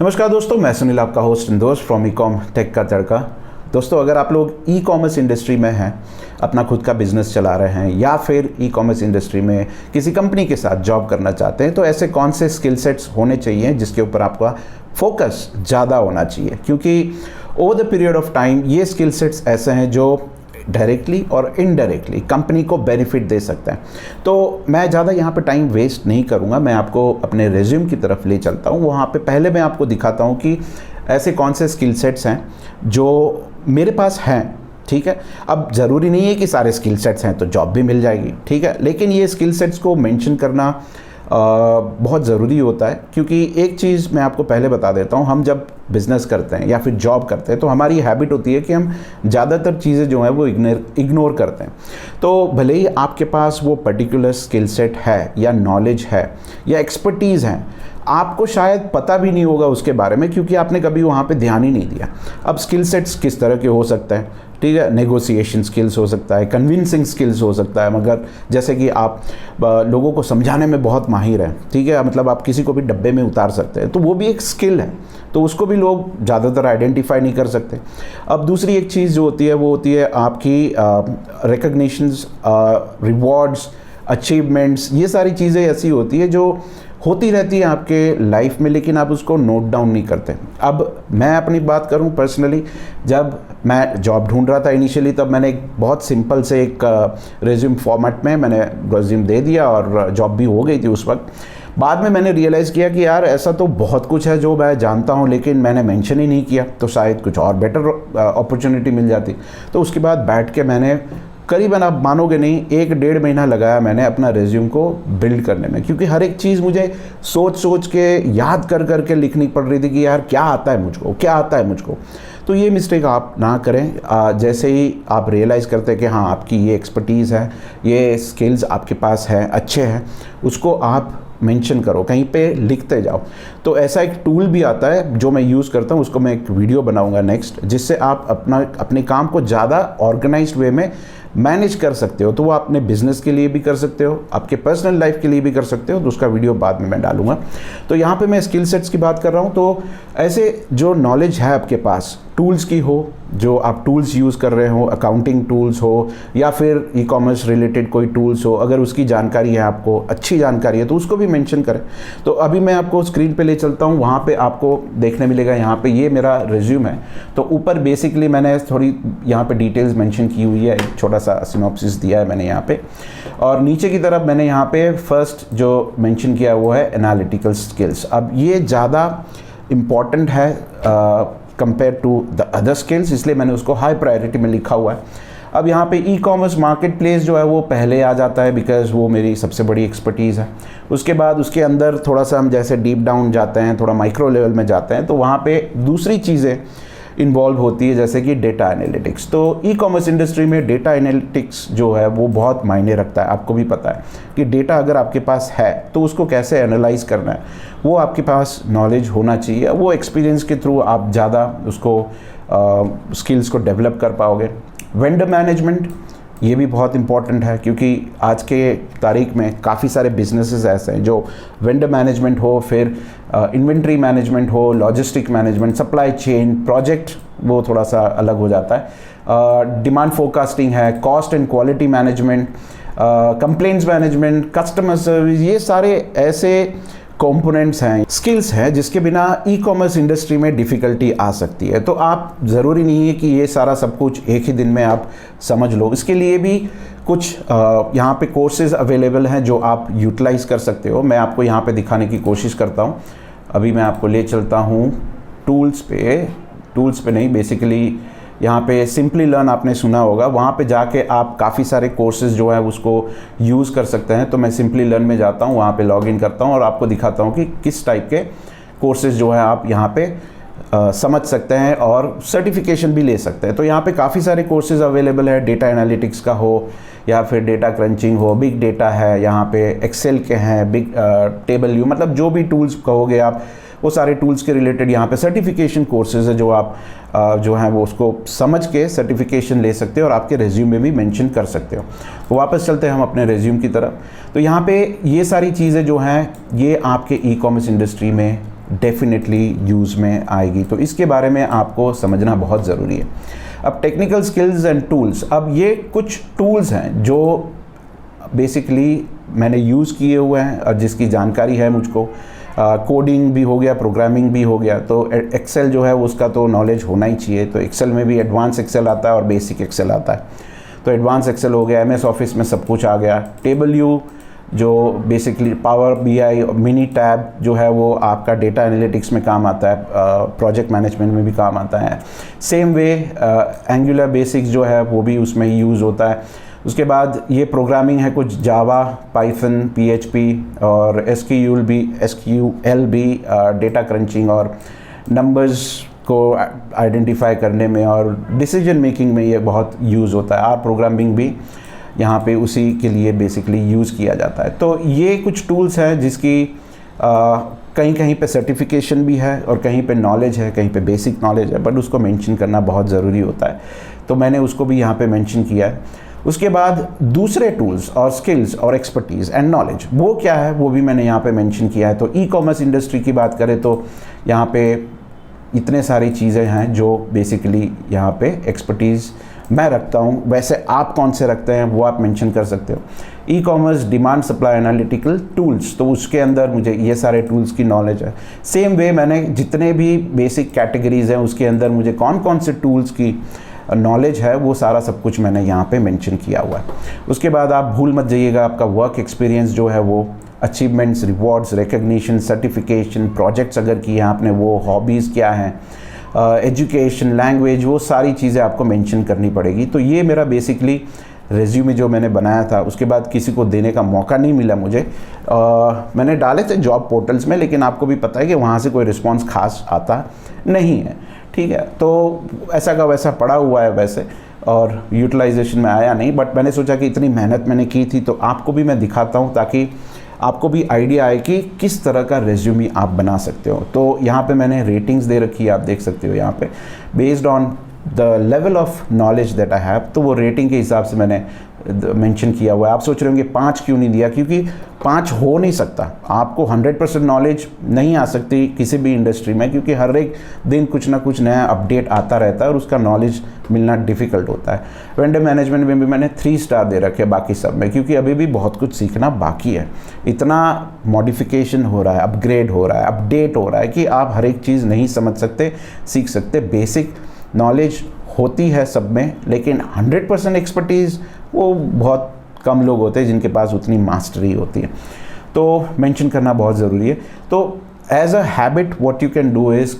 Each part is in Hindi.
नमस्कार दोस्तों, मैं सुनील आपका होस्ट एंड दोस्त फ्रॉम ई-कॉम टेक का तड़का। दोस्तों, अगर आप लोग ई कॉमर्स इंडस्ट्री में हैं, अपना खुद का बिजनेस चला रहे हैं या फिर ई कॉमर्स इंडस्ट्री में किसी कंपनी के साथ जॉब करना चाहते हैं, तो ऐसे कौन से स्किल सेट्स होने चाहिए जिसके ऊपर आपका फोकस ज़्यादा होना चाहिए, क्योंकि over the period of time ये स्किल सेट्स ऐसे हैं जो डायरेक्टली और इनडायरेक्टली कंपनी को बेनिफिट दे सकते हैं। तो मैं ज़्यादा यहाँ पे टाइम वेस्ट नहीं करूँगा, मैं आपको अपने रिज्यूम की तरफ ले चलता हूँ। वहाँ पे पहले मैं आपको दिखाता हूँ कि ऐसे कौन से स्किल सेट्स हैं जो मेरे पास हैं। ठीक है, अब ज़रूरी नहीं है कि सारे स्किल सेट्स हैं तो जॉब भी मिल जाएगी, ठीक है, लेकिन ये स्किल सेट्स को मेंशन करना बहुत ज़रूरी होता है, क्योंकि एक चीज़ मैं आपको पहले बता देता हूँ, हम जब बिज़नेस करते हैं या फिर जॉब करते हैं तो हमारी हैबिट होती है कि हम ज़्यादातर चीज़ें जो हैं वो इग्नोर करते हैं। तो भले ही आपके पास वो पर्टिकुलर स्किल सेट है या नॉलेज है या एक्सपर्टीज़ है, आपको शायद पता भी नहीं होगा उसके बारे में, क्योंकि आपने कभी वहाँ पे ध्यान ही नहीं दिया। अब स्किल सेट्स किस तरह के हो सकते हैं, ठीक है, नेगोशिएशन स्किल्स हो सकता है, कन्विंसिंग स्किल्स हो सकता है, मगर जैसे कि आप लोगों को समझाने में बहुत माहिर हैं, ठीक है, मतलब आप किसी को भी डब्बे में उतार सकते हैं, तो वो भी एक स्किल है, तो उसको भी लोग ज़्यादातर आइडेंटिफाई नहीं कर सकते। अब दूसरी एक चीज़ जो होती है वो होती है आपकी रिकग्निशंस, रिवॉर्ड्स, अचीवमेंट्स। ये सारी चीज़ें ऐसी होती है जो होती रहती है आपके लाइफ में, लेकिन आप उसको नोट डाउन नहीं करते। अब मैं अपनी बात करूं पर्सनली, जब मैं जॉब ढूंढ रहा था इनिशियली, तब मैंने एक बहुत सिंपल से एक रेज्यूम फॉर्मेट में मैंने रेज्यूम दे दिया और जॉब भी हो गई थी उस वक्त। बाद में मैंने रियलाइज़ किया कि यार ऐसा तो बहुत कुछ है जो मैं जानता हूँ, लेकिन मैंने मेंशन ही नहीं किया, तो शायद कुछ और बेटर अपॉर्चुनिटी मिल जाती। तो उसके बाद बैठ के मैंने करीबन, आप मानोगे नहीं, 1-1.5 महीना लगाया मैंने अपना रेज्यूम को बिल्ड करने में, क्योंकि हर एक चीज़ मुझे सोच के याद कर के लिखनी पड़ रही थी कि यार क्या आता है मुझको, क्या आता है मुझको। तो ये मिस्टेक आप ना करें। जैसे ही आप रियलाइज़ करते हैं कि हाँ आपकी ये एक्सपर्टीज़ है, ये स्किल्स आपके पास हैं, अच्छे हैं, उसको आप मेंशन करो, कहीं पे लिखते जाओ। तो ऐसा एक टूल भी आता है जो मैं यूज़ करता हूँ, उसको मैं एक वीडियो बनाऊंगा नेक्स्ट, जिससे आप अपने काम को ज़्यादा ऑर्गेनाइज्ड वे में मैनेज कर सकते हो। तो वो अपने बिजनेस के लिए भी कर सकते हो, आपके पर्सनल लाइफ के लिए भी कर सकते हो, तो उसका वीडियो बाद में मैं डालूंगा। तो यहाँ पे मैं स्किल सेट्स की बात कर रहा हूँ। तो ऐसे जो नॉलेज है आपके पास, टूल्स की हो, जो आप टूल्स यूज़ कर रहे हो, अकाउंटिंग टूल्स हो या फिर ई कॉमर्स रिलेटेड कोई टूल्स हो, अगर उसकी जानकारी है, आपको अच्छी जानकारी है, तो उसको भी मेंशन करें। तो अभी मैं आपको स्क्रीन पे ले चलता हूँ, वहाँ पे आपको देखने मिलेगा, यहाँ पे ये मेरा रिज्यूम है। तो ऊपर बेसिकली मैंने थोड़ी यहाँ पे डिटेल्स मेंशन की हुई है, एक छोटा सा सिनॉप्सिस दिया है मैंने यहाँ पे, और नीचे की तरफ मैंने यहाँ पे फर्स्ट जो मेंशन किया वो है एनालिटिकल स्किल्स। अब ये ज़्यादा इम्पॉर्टेंट है compare to the other skills, इसलिए मैंने उसको हाई प्रायोरिटी में लिखा हुआ है। अब यहाँ पे ई कॉमर्स मार्केट प्लेस जो है वो पहले आ जाता है, बिकॉज़ वो मेरी सबसे बड़ी एक्सपर्टीज़ है। उसके बाद उसके अंदर थोड़ा सा हम जैसे डीप डाउन जाते हैं, थोड़ा माइक्रो लेवल में जाते हैं, तो वहाँ पे दूसरी चीज़ें इन्वॉल्व होती है, जैसे कि डेटा एनालिटिक्स। तो ई कॉमर्स इंडस्ट्री में डेटा एनालिटिक्स जो है वो बहुत मायने रखता है। आपको भी पता है कि डेटा अगर आपके पास है तो उसको कैसे एनालाइज करना है, वो आपके पास नॉलेज होना चाहिए। वो एक्सपीरियंस के थ्रू आप ज़्यादा उसको स्किल्स को डेवलप कर पाओगे। वेंडर मैनेजमेंट, ये भी बहुत इंपॉर्टेंट है, क्योंकि आज के तारीख में काफ़ी सारे बिजनेसेस ऐसे हैं जो वेंडर मैनेजमेंट हो, फिर इन्वेंट्री मैनेजमेंट हो, logistic management, supply chain, project, वो थोड़ा सा अलग हो जाता है। डिमांड फोरकास्टिंग है, cost and quality management, complaints management, customer service, ये सारे ऐसे कंपोनेंट्स हैं, स्किल्स हैं जिसके बिना ई कॉमर्स इंडस्ट्री में डिफ़िकल्टी आ सकती है। तो आप ज़रूरी नहीं है कि ये सारा सब कुछ एक ही दिन में आप समझ लो। इसके लिए भी कुछ यहाँ पे कोर्सेज अवेलेबल हैं जो आप यूटिलाइज़ कर सकते हो। मैं आपको यहाँ पे दिखाने की कोशिश करता हूँ। अभी मैं आपको ले चलता हूँ टूल्स पे नहीं, बेसिकली यहाँ पे सिंपली लर्न आपने सुना होगा, वहाँ पे जाके आप काफ़ी सारे कोर्सेज जो है उसको यूज़ कर सकते हैं। तो मैं सिंपली लर्न में जाता हूँ, वहाँ पे लॉगिन करता हूँ और आपको दिखाता हूँ कि किस टाइप के कोर्सेज जो है आप यहाँ पे समझ सकते हैं और सर्टिफिकेशन भी ले सकते हैं। तो यहाँ पे काफ़ी सारे कोर्सेज अवेलेबल है, डेटा एनालिटिक्स का हो या फिर डेटा क्रंचिंग हो, बिग डेटा है, यहाँ पे एक्सेल के हैं, बिग टेबल व्यू, मतलब जो भी टूल्स कहोगे आप, वो सारे टूल्स के रिलेटेड यहाँ पे सर्टिफिकेशन कोर्सेज है जो आप जो हैं वो उसको समझ के सर्टिफिकेशन ले सकते हो और आपके रेज्यूम में भी मेंशन कर सकते हो। तो वापस चलते हैं हम अपने रेज्यूम की तरफ। तो यहाँ पे ये सारी चीज़ें जो हैं ये आपके ई कॉमर्स इंडस्ट्री में डेफिनेटली यूज़ में आएगी। तो इसके बारे में आपको समझना बहुत ज़रूरी है। अब टेक्निकल स्किल्स एंड टूल्स, अब ये कुछ टूल्स हैं जो बेसिकली मैंने यूज़ किए हुए हैं और जिसकी जानकारी है मुझको। कोडिंग भी हो गया, प्रोग्रामिंग भी हो गया, तो एक्सेल जो है उसका तो नॉलेज होना ही चाहिए। तो एक्सेल में भी एडवांस एक्सेल आता है और बेसिक एक्सेल आता है। तो एडवांस एक्सेल हो गया, MS ऑफिस में सब कुछ आ गया। टेबल यू जो basically power BI mini tab जो है वो आपका डेटा एनालिटिक्स में काम आता है, प्रोजेक्ट मैनेजमेंट में भी काम आता है। सेम वे एंगुलर बेसिक्स जो है वो भी उसमें यूज़ होता है। उसके बाद ये प्रोग्रामिंग है कुछ जावा, पाइथन, PHP और SQL भी डेटा क्रंचिंग और नंबर्स को आइडेंटिफाई करने में और डिसीजन मेकिंग में ये बहुत यूज़ होता है। आर प्रोग्रामिंग भी यहाँ पे उसी के लिए बेसिकली यूज़ किया जाता है। तो ये कुछ टूल्स हैं जिसकी कहीं कहीं पे सर्टिफिकेशन भी है और कहीं पे नॉलेज है, कहीं पे बेसिक नॉलेज है, बट उसको मेंशन करना बहुत ज़रूरी होता है। तो मैंने उसको भी यहाँ पे मेंशन किया है। उसके बाद दूसरे टूल्स और स्किल्स और एक्सपर्टीज़ एंड नॉलेज वो क्या है वो भी मैंने यहाँ पे मेंशन किया है। तो ई-कॉमर्स इंडस्ट्री की बात करें तो यहाँ पे इतने सारी चीज़ें हैं जो बेसिकली यहाँ पे एक्सपर्टीज़ मैं रखता हूँ। वैसे आप कौन से रखते हैं वो आप मेंशन कर सकते हो। E-commerce demand supply analytical tools, तो उसके अंदर मुझे ये सारे टूल्स की नॉलेज है। सेम वे मैंने जितने भी बेसिक कैटेगरीज़ हैं उसके अंदर मुझे कौन कौन से टूल्स की नॉलेज है वो सारा सब कुछ मैंने यहाँ पे मेंशन किया हुआ है। उसके बाद आप भूल मत जाइएगा आपका वर्क एक्सपीरियंस जो है वो achievements, rewards, recognition, certification, projects अगर किए हैं आपने वो, हॉबीज़ क्या हैं, एजुकेशन, लैंग्वेज, वो सारी चीज़ें आपको मेंशन करनी पड़ेगी। तो ये मेरा बेसिकली रेज्यूमे जो मैंने बनाया था, उसके बाद किसी को देने का मौका नहीं मिला मुझे। मैंने डाले थे जॉब पोर्टल्स में, लेकिन आपको भी पता है कि वहाँ से कोई रिस्पॉन्स खास आता नहीं है, ठीक है। तो ऐसा का वैसा पड़ा हुआ है वैसे, और यूटिलाइजेशन में आया नहीं। बट मैंने सोचा कि इतनी मेहनत मैंने की थी तो आपको भी मैं दिखाता हूँ ताकि आपको भी आइडिया आए कि किस तरह का रेज्यूमे आप बना सकते हो। तो यहाँ पे मैंने रेटिंग्स दे रखी है, आप देख सकते हो यहाँ पे, based on the level of knowledge that I have. तो वो रेटिंग के हिसाब से मैंने मेंशन किया हुआ है। आप सोच रहे होंगे 5 क्यों नहीं दिया, क्योंकि 5 हो नहीं सकता। आपको 100% नॉलेज नहीं आ सकती किसी भी इंडस्ट्री में, क्योंकि हर एक दिन कुछ ना कुछ नया अपडेट आता रहता है और उसका नॉलेज मिलना डिफ़िकल्ट होता है। वेंडर मैनेजमेंट में भी मैंने 3 स्टार दे रखे हैं बाकी सब में, क्योंकि अभी भी बहुत कुछ सीखना बाकी है। इतना मॉडिफिकेशन हो रहा है, अपग्रेड हो रहा है, अपडेट हो रहा है कि आप हर एक चीज़ नहीं समझ सकते, सीख सकते। बेसिक नॉलेज होती है सब में, लेकिन 100% एक्सपर्टीज़ वो बहुत कम लोग होते हैं जिनके पास उतनी मास्टरी होती है। तो मेंशन करना बहुत ज़रूरी है। तो as a habit what you can do is,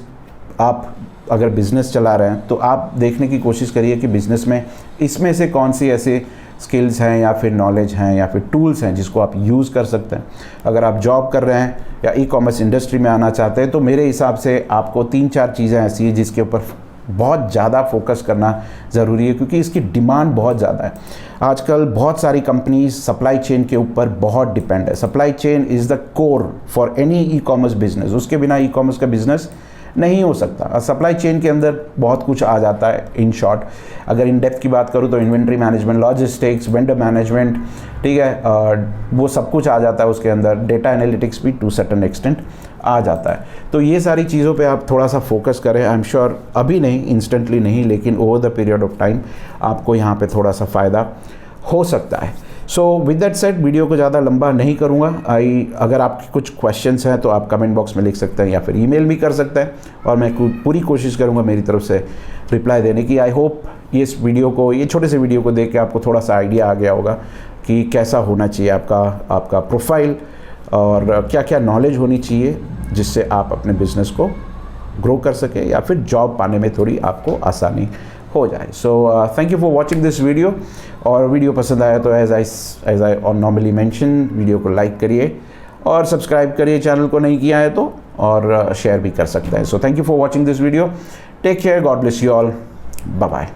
आप अगर बिज़नेस चला रहे हैं तो आप देखने की कोशिश करिए कि बिज़नेस में इसमें से कौन सी ऐसे स्किल्स हैं या फिर नॉलेज हैं या फिर टूल्स हैं जिसको आप यूज़ कर सकते हैं। अगर आप जॉब कर रहे हैं या ई-कॉमर्स इंडस्ट्री में आना चाहते हैं तो मेरे हिसाब से आपको 3-4 चीज़ें ऐसी हैं जिसके ऊपर बहुत ज़्यादा फोकस करना ज़रूरी है, क्योंकि इसकी डिमांड बहुत ज़्यादा है। आजकल बहुत सारी कंपनीज सप्लाई चेन के ऊपर बहुत डिपेंड है। Supply chain is the core for any e-commerce business. उसके बिना ई-कॉमर्स का बिजनेस नहीं हो सकता। सप्लाई चेन के अंदर बहुत कुछ आ जाता है। इन शॉर्ट अगर इन डेप्थ की बात करूँ तो inventory management, logistics, vendor management, ठीक है, वो सब कुछ आ जाता है उसके अंदर। डेटा एनालिटिक्स भी टू सर्टेन एक्सटेंट आ जाता है। तो ये सारी चीज़ों पे आप थोड़ा सा फोकस करें। आई एम श्योर अभी नहीं, इंस्टेंटली नहीं, लेकिन over the period of time आपको यहाँ पे थोड़ा सा फ़ायदा हो सकता है। So with that said, video को ज़्यादा लंबा नहीं करूँगा। अगर आपके कुछ क्वेश्चंस हैं तो आप कमेंट बॉक्स में लिख सकते हैं या फिर ईमेल भी कर सकते हैं, और मैं पूरी कोशिश करूँगा मेरी तरफ से रिप्लाई देने की। आई होप ये इस वीडियो को, ये छोटे से वीडियो को देख के आपको थोड़ा सा आइडिया आ गया होगा कि कैसा होना चाहिए आपका प्रोफाइल और क्या क्या नॉलेज होनी चाहिए जिससे आप अपने बिजनेस को ग्रो कर सकें या फिर जॉब पाने में थोड़ी आपको आसानी हो जाए। So thank you for watching this video. और वीडियो पसंद आया तो as I normally mention, video को लाइक करिए और सब्सक्राइब करिए चैनल को नहीं किया है तो, और शेयर भी कर सकते हैं। So thank you for watching this video. Take care, God bless you all, bye bye.